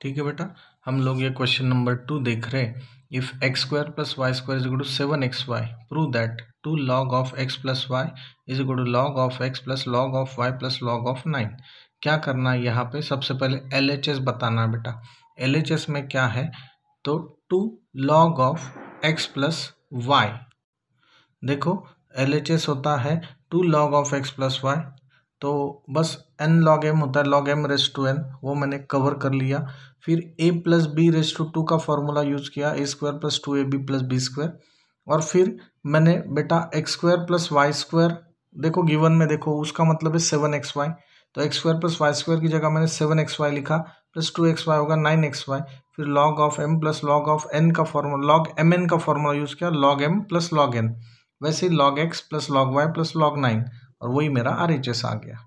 ठीक है बेटा, हम लोग ये क्वेश्चन नंबर 2 देख रहे हैं। If X square plus Y square is equal to 7xy, prove that 2 log of x plus Y is equal to log of x plus log of y plus log of 9। क्या करना है यहाँ पे, सबसे पहले LHS बताना है बेटा। LHS में क्या है, तो 2 log of x plus Y. देखो LHS होता है 2 log of x plus Y, तो बस n log m होता है, log m raise to n, वो मैंने कवर कर लिया। फिर a plus B raise to 2 का फॉर्मूला यूज किया, a square plus 2ab plus B square. और फिर मैंने बेटा X square plus Y square, देखो गिवन में देखो उसका मतलब है 7xy, तो X square plus Y square की जगह मैंने 7xy लिखा, प्लस 2xy होगा 9xy। फिर log of m plus log of n का फॉर्मूला, log mn का फॉर्मूला यूज किया, log m plus log n। वैसे ही log x plus log y plus log 9, और वही मेरा RHS आ गया।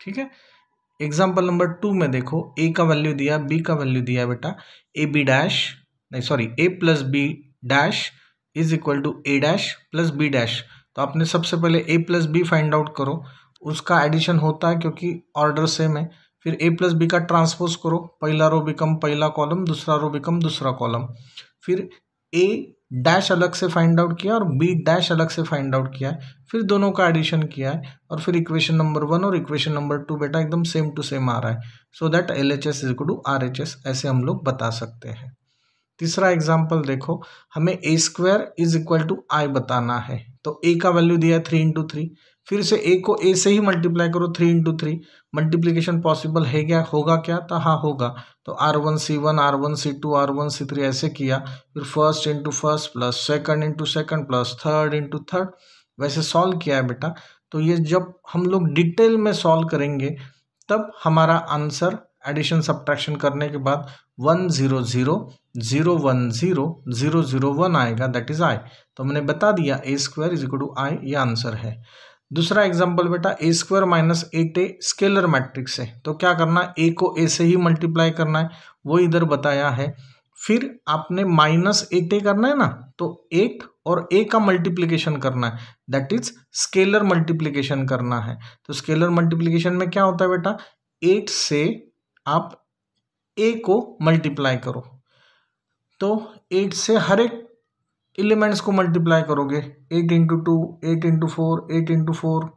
ठीक है, एग्जाम्पल नंबर 2 में देखो a का वैल्यू दिया, b का वैल्यू दिया बेटा, ए बी डैश नहीं sorry a plus B dash is equal to a dash plus b dash. तो आपने सबसे पहले a plus B find out करो, उसका एडिशन होता है क्योंकि ऑर्डर सेम है। फिर a प्लस बी का ट्रांसपोज करो, पहला रो बिकम पहला कॉलम, दूसरा रो बिकम दूसरा कॉलम। फिर a डैश अलग से फाइंड आउट किया और b डैश अलग से फाइंड आउट किया है, फिर दोनों का एडिशन किया है, और फिर इक्वेशन नंबर 1 और इक्वेशन नंबर 2 बेटा एकदम सेम टू सेम आ रहा है। So that LHS is equal to RHS, ऐसे हम लोग बता सकते हैं। तीसरा एग्जाम्पल देखो, हमें a square is equal to i बताना है। तो a का वैल्यू दिया है 3 इंटू 3, फिर से a को a से ही मल्टीप्लाई करो 3 इंटू 3। मल्टीप्लीकेशन पॉसिबल है क्या, होगा क्या, तो हाँ होगा। तो R1C1 R1C2 R1C3 ऐसे किया, फिर first into first plus second into second plus third into third, वैसे सॉल्व किया है बेटा। तो ये जब हम लोग डिटेल में सॉल्व करेंगे तब हमारा आंसर एडिशन सब्ट्रैक्शन करने के बाद 100,010,001 आएगा, दैट इज आई। तो मैंने बता दिया a square is equal to I, ये आंसर है। दूसरा एग्जांपल बेटा, a square minus 8a scalar matrix है, तो क्या करना है, a को a से ही मल्टीप्लाई करना है, वो इधर बताया है। फिर आपने माइनस 8a करना है ना, तो 8 और a का मल्टीप्लीकेशन करना है, दैट इज स्केलर मल्टीप्लीकेशन करना है। तो स्केलर मल्टीप्लीकेशन में क्या होता है बेटा, 8 से आप a को मल्टीप्लाई करो, तो 8 से हर एक एलिमेंट्स को मल्टीप्लाई करोगे, 8 इंटू 2 8 इंटू 4 8 इंटू 4,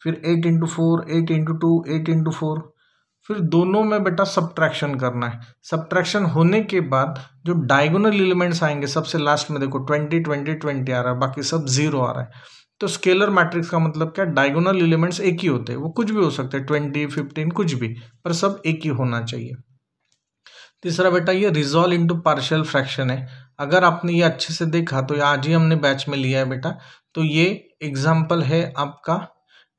फिर 8 इंटू 4 8 इंटू 2 8 इंटू 4। फिर दोनों में बेटा सब्ट्रैक्शन करना है। सब्ट्रैक्शन होने के बाद जो डायगोनल एलिमेंट्स आएंगे सबसे लास्ट में देखो 20 20 20 आ रहा है, बाकी सब 0 आ रहा है। तो स्केलर मैट्रिक्स का मतलब क्या, डायगोनल एलिमेंट्स एक ही होते हैं, वो कुछ भी हो सकते हैं 20 15 कुछ भी, पर सब एक ही होना चाहिए। तीसरा बेटा, ये रिजॉल्व इनटू पार्शियल फ्रैक्शन है। अगर आपने ये अच्छे से देखा तो आज ही हमने बैच में लिया है बेटा। तो ये एग्जाम्पल है आपका,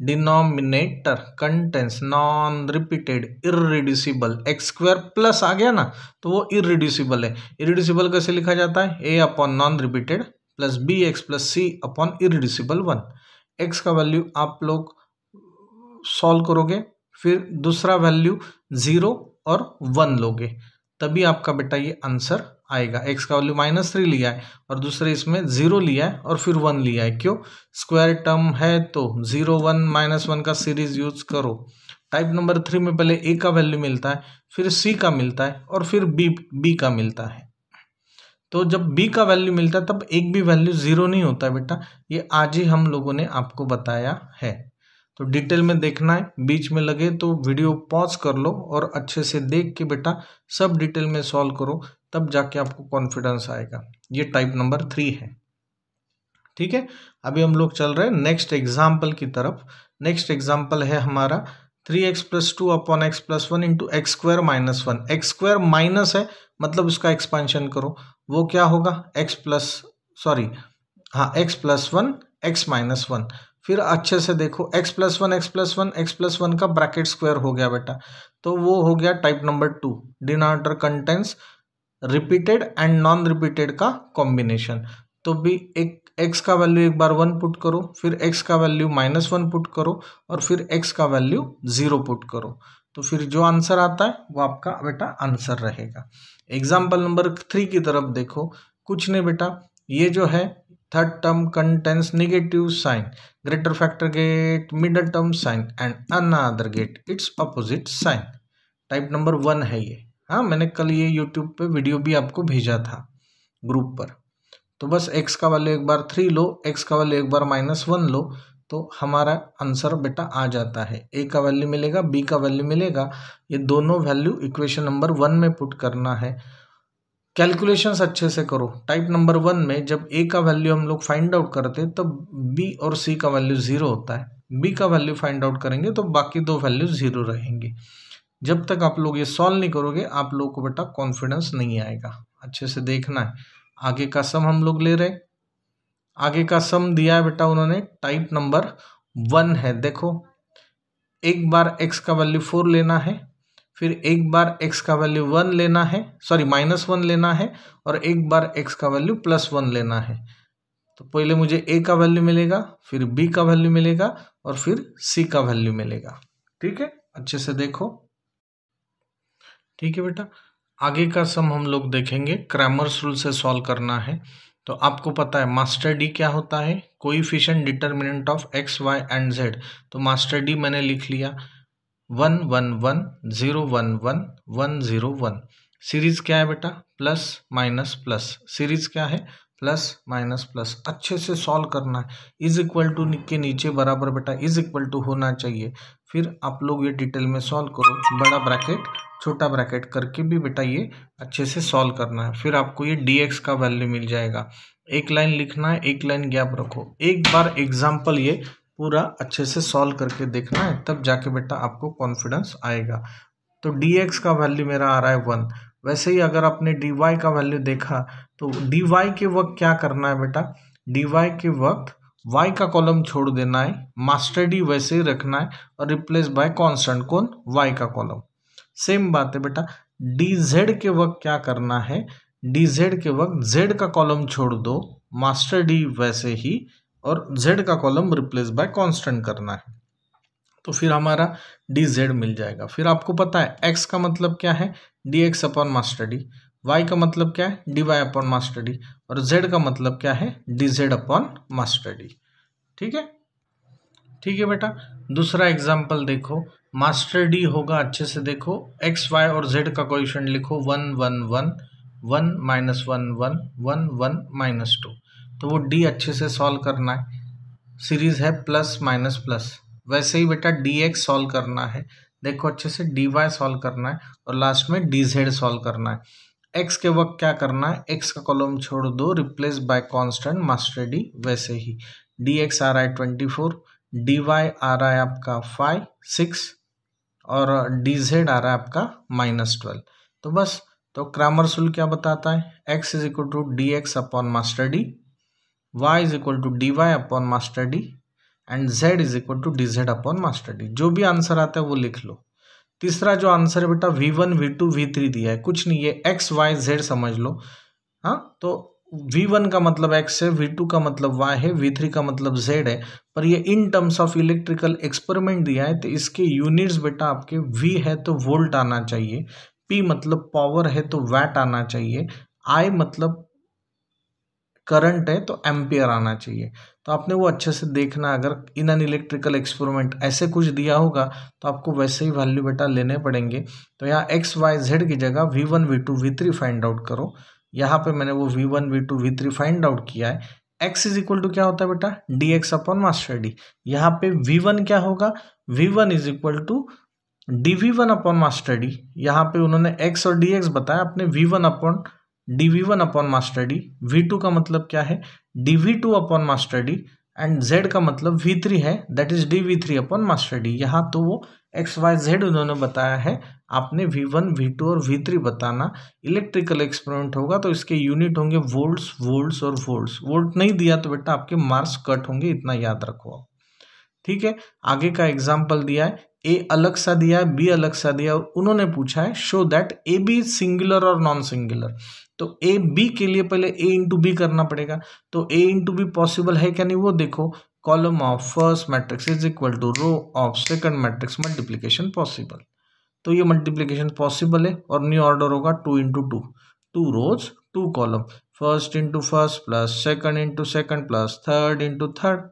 denominator contains non repeated irreducible, x square plus आ गया ना, तो वो इररिड्यूसिबल है। इररिड्यूसिबल कैसे लिखा जाता है, a upon non repeated plus B X plus C upon irreducible 1। X का वैल्यू आप लोग सॉल्व करोगे, फिर दूसरा वैल्यू 0 और 1 लोगे, तभी आपका बेटा ये आंसर आएगा। x का वैल्यू -3 लिया है और दूसरे इसमें 0 लिया है और फिर 1 लिया है, क्यों, स्क्वायर टर्म है तो 0 1 -1 का सीरीज यूज करो। टाइप नंबर 3 में पहले a का वैल्यू मिलता है, फिर c का मिलता है और फिर b का मिलता है। तो जब b का वैल्यू मिलता है तब एक भी वैल्यू 0 नहीं होता है बेटा, ये आज ही हम लोगों ने आपको बताया है। तो डिटेल में देखना है, बीच में लगे तो वीडियो पॉज कर लो और अच्छे से देख के बेटा सब डिटेल में सॉल्व करो, तब जाके आपको कॉन्फिडेंस आएगा। ये टाइप नंबर 3 है। ठीक है, अभी हम लोग चल रहे हैं नेक्स्ट एग्जाम्पल की तरफ। नेक्स्ट एग्जाम्पल है हमारा 3x plus 2 upon x plus 1 into x square minus 1। X square minus है मतलब उसका एक्सपेंशन करो, वो क्या होगा, एक्स प्लस 1 एक्स माइनस 1। फिर अच्छे से देखो x plus 1 x plus 1 x plus 1 का ब्रैकेट स्क्वायर हो गया बेटा, तो वो हो गया type number 2, denominator contains repeated and non repeated का कॉम्बिनेशन। तो भी एक x का वैल्यू एक बार 1 पुट करो, फिर x का वैल्यू -1 पुट करो और फिर x का वैल्यू 0 पुट करो, तो फिर जो आंसर आता है वो आपका बेटा आंसर रहेगा। एग्जाम्पल नंबर 3 की तरफ देखो, कुछ नहीं बेटा, ये जो है third term contains negative sign, greater factor get middle term sign and another get its opposite sign. Type number 1 है ये। हाँ, मैंने कल ये यूट्यूब पे वीडियो भी आपको भेजा था ग्रुप पर। तो बस x का वैल्यू एक बार 3 लो, x का वैल्यू एक बार -1 लो, तो हमारा आंसर बेटा आ जाता है। a का वैल्यू मिलेगा, b का वैल्यू मिलेगा, ये दोनों वैल्यू इक्वेशन नंबर 1 में पुट करना है। कैलकुलेशंस अच्छे से करो। टाइप नंबर 1 में जब a का वैल्यू हम लोग फाइंड आउट करते तब b और c का वैल्यू 0 होता है, b का वैल्यू फाइंड आउट करेंगे तो बाकी दो वैल्यू 0 रहेंगे। जब तक आप लोग ये सॉल्व नहीं करोगे आप लोगों को बेटा कॉन्फिडेंस नहीं आएगा। अच्छे से देखना है। आगे का सम हम लोग ले रहे, आगे का सम दिया है बेटा उन्होंने, टाइप नंबर 1 है। देखो, एक बार x का वैल्यू 4 लेना है, फिर एक बार x का वैल्यू 1 लेना है, सॉरी -1 लेना है, और एक बार x का वैल्यू +1 लेना है। तो पहले मुझे a का वैल्यू मिलेगा, फिर b का वैल्यू मिलेगा, और फिर c का वैल्यू मिलेगा। ठीक है, अच्छे से देखो। ठीक है बेटा, आगे का सम हम लोग देखेंगे, क्रैमर्स रूल से सॉल्व करना है। तो आपको पता है मास्टर डी क्या होता है, coefficient determinant of x, y and z। तो मास्टर डी मैंने लिख लिया 1 1 1 0 1 1 1 0 1। सीरीज क्या है बेटा, प्लस माइनस प्लस, सीरीज क्या है, प्लस माइनस प्लस। अच्छे से सॉल्व करना है। इज इक्वल टू के नीचे बराबर बेटा इज इक्वल टू होना चाहिए। फिर आप लोग ये डिटेल में सॉल्व करो, बड़ा ब्रैकेट छोटा ब्रैकेट करके भी बेटा ये अच्छे से सॉल्व करना है। फिर आपको ये dx का वैल्यू मिल जाएगा। एक लाइन लिखना है, एक लाइन गैप रखो। एक बार एग्जाम्पल ये पूरा अच्छे से सॉल्व करके देखना है, तब जाके बेटा आपको कॉन्फिडेंस आएगा। तो dx का वैल्यू मेरा आ रहा है 1। वैसे ही अगर आपने dy का वैल्यू देखा तो dy के वक्त क्या करना है बेटा, dy के वक्त y का कॉलम छोड़ देना है, मास्टर डी वैसे ही रखना है, और रिप्लेस बाय कांस्टेंट कौन, y का कॉलम। सेम बात है बेटा, dz के वक्त क्या करना है, dz के वक्त z का कॉलम छोड़ दो, मास्टर डी वैसे ही, और z का कॉलम रिप्लेस बाय कांस्टेंट करना है। तो फिर हमारा dz मिल जाएगा। फिर आपको पता है x का मतलब क्या है, dx upon master D, y का मतलब क्या है, dy अपॉन मास्टर डी, और z का मतलब क्या है, dz अपॉन मास्टर डी। ठीक है, ठीक है बेटा। दूसरा एग्जाम्पल देखो, मास्टर डी होगा, अच्छे से देखो, x y और z का कोएफिशिएंट लिखो 1 1 1 1 -1 1 1 1 -2। तो वो d अच्छे से सॉल्व करना है, सीरीज है प्लस माइनस प्लस। वैसे ही बेटा dx सॉल्व करना है, देखो अच्छे से dy सॉल्व करना है, और लास्ट में dz सॉल्व करना है। x के वक्त क्या करना है, x का कॉलम छोड़ दो, replace by constant master D वैसे ही। dx आ रहा है 24, dy आ रहा है आपका 5 6, और dz आ रहा है आपका -12। तो बस, तो क्रैमर्स रूल क्या बताता है, x is equal to dx upon master D, y is equal to dy upon master D, and z is equal to dz upon master D. जो भी आंसर आता है वो लिख लो। तीसरा जो आंसर है बेटा v1 v2 v3 दिया है, कुछ नहीं, ये x y z समझ लो। हाँ, तो v1 का मतलब x है, v2 का मतलब y है, v3 का मतलब z है, पर ये in terms of electrical experiment दिया है, तो इसके यूनिट्स बेटा आपके v है तो वोल्ट आना चाहिए, p मतलब पावर है तो वैट आना चाहिए, i मतलब करंट है तो एम्पियर आना चाहिए। तो आपने वो अच्छे से देखना, अगर इन एन इलेक्ट्रिकल एक्सपेरिमेंट ऐसे कुछ दिया होगा तो आपको वैसे ही वैल्यू बेटा लेने पड़ेंगे। तो यहाँ x y z की जगह v1 v2 v3 find out करो। यहाँ पे मैंने वो v1 v2 v3 find out किया है। x इज इक्वल टू क्या होता है बेटा, dx अपॉन मास्टर डी। यहाँ पे v1 क्या होगा, v1 is equal to dv1 upon master D. यहाँ पे उन्होंने x और dx बताया, अपने v1 upon dv1 upon master D. v2 का मतलब क्या है, dv2 upon master D, and z का मतलब v3 है, that is dv3 upon master D. यहाँ तो वो x y z उन्होंने बताया है, आपने v1 v2 और v3 बताना। इलेक्ट्रिकल एक्सपेरिमेंट होगा तो इसके यूनिट होंगे वोल्ट्स वोल्ट्स और वोल्ट्स। वोल्ट नहीं दिया तो बेटा आपके मार्क्स कट होंगे, इतना याद रखो आप। ठीक है, आगे का एग्जाम्पल दिया है, ए अलग सा दिया है, बी अलग सा दिया है, और उन्होंने पूछा है show that A B singular और नॉन सिंगुलर। तो ए बी के लिए पहले ए इंटू बी करना पड़ेगा। तो ए इंटू बी पॉसिबल है क्या नहीं वो देखो, column of first matrix is equal to row of second matrix multiplication possible. तो ये मल्टीप्लीकेशन पॉसिबल है, और न्यू ऑर्डर होगा 2 इंटू 2, 2 रोज 2 column, first into first plus second into second plus third into third.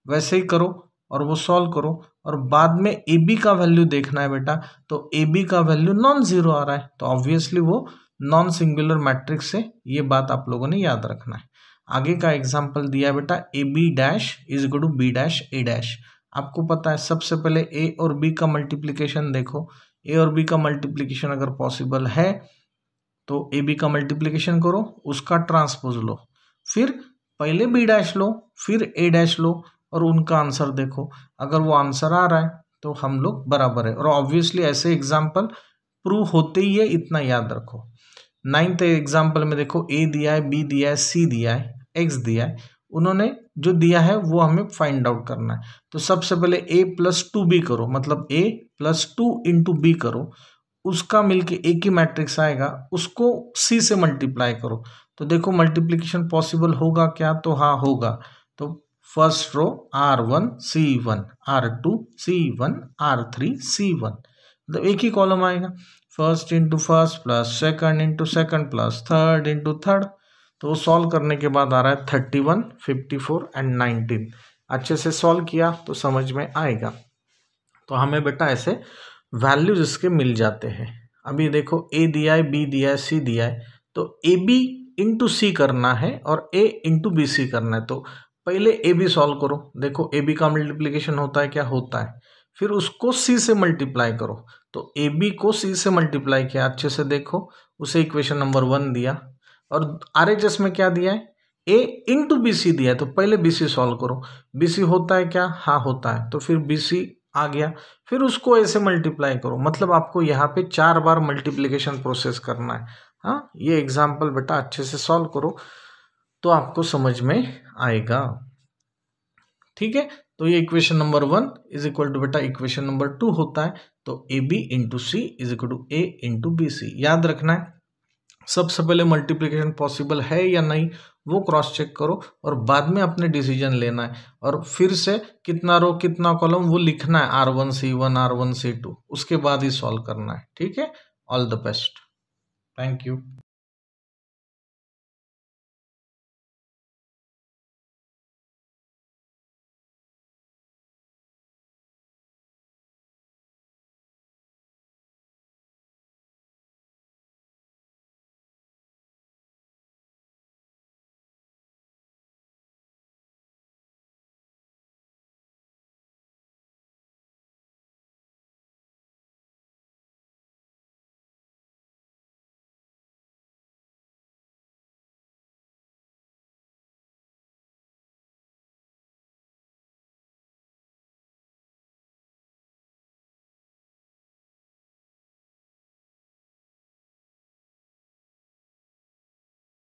वैसे ही करो, और वो सॉल्व करो, और बाद में ए बी का वैल्यू देखना है बेटा, तो ए बी का वैल्यू नॉन जीरो आ रहा है, तो ऑब्वियसली वो नॉन सिंगुलर मैट्रिक्स है। ये बात आप लोगों ने याद रखना है। आगे का एग्जाम्पल दिया है बेटा, A B dash is equal to B dash A dash. आपको पता है सबसे पहले ए और बी का मल्टीप्लीकेशन देखो, ए और बी का मल्टीप्लीकेशन अगर पॉसिबल है तो ए बी का मल्टीप्लीकेशन करो, उसका ट्रांसपोज लो, फिर पहले बी डैश लो, फिर ए डैश लो, और उनका आंसर देखो। अगर वो आंसर आ रहा है तो हम लोग बराबर है। और ऑब्वियसली ऐसे एग्जाम्पल प्रूव होते ही है, इतना याद रखो। 9th एग्जाम्पल में देखो, ए दिया है, बी दिया है, सी दिया है, एक्स दिया है, उन्होंने जो दिया है वो हमें फाइंड आउट करना है। तो सबसे पहले a प्लस टू बी करो, मतलब a plus two into B करो, उसका मिलके एक ही मैट्रिक्स आएगा, उसको c से मल्टीप्लाई करो। तो देखो मल्टीप्लिकेशन पॉसिबल होगा क्या, तो हाँ होगा। तो first row R1 C1, R2 C1, R3 C1, मतलब एक ही कॉलम आएगा। First into first plus second into second plus third into third. तो वो सॉल्व करने के बाद आ रहा है 31, 54 एंड 19। अच्छे से सॉल्व किया तो समझ में आएगा। तो हमें बेटा ऐसे वैल्यूज इसके मिल जाते हैं। अभी देखो ए दिया है, बी दिया है, सी दिया है, तो ए बी इंटू सी करना है और ए इंटू बी सी करना है। तो पहले ए बी सॉल्व करो, देखो ए बी का मल्टीप्लिकेशन होता है क्या, होता है, फिर उसको सी से मल्टीप्लाई करो। तो ए बी को सी से मल्टीप्लाई किया, अच्छे से देखो, उसे इक्वेशन नंबर 1 दिया, और RHS में क्या दिया है, ए इंटू बी सी दिया है, तो पहले बी सी सॉल्व करो। बी सी होता है क्या, हाँ होता है, तो फिर बी सी आ गया, फिर उसको ऐसे मल्टीप्लाई करो। मतलब आपको यहाँ पे 4 बार मल्टीप्लिकेशन प्रोसेस करना है। हाँ, ये एग्जाम्पल बेटा अच्छे से सॉल्व करो तो आपको समझ में आएगा। ठीक है, तो ये equation number 1 is equal to बेटा इक्वेशन नंबर 2 होता है। तो A B into C is equal to A into B C. याद रखना है, सबसे पहले मल्टीप्लिकेशन पॉसिबल है या नहीं वो क्रॉस चेक करो, और बाद में अपने डिसीजन लेना है, और फिर से कितना रो कितना कॉलम वो लिखना है, R1 C1 R1 C2, उसके बाद ही सॉल्व करना है। ठीक है, all the best, thank you.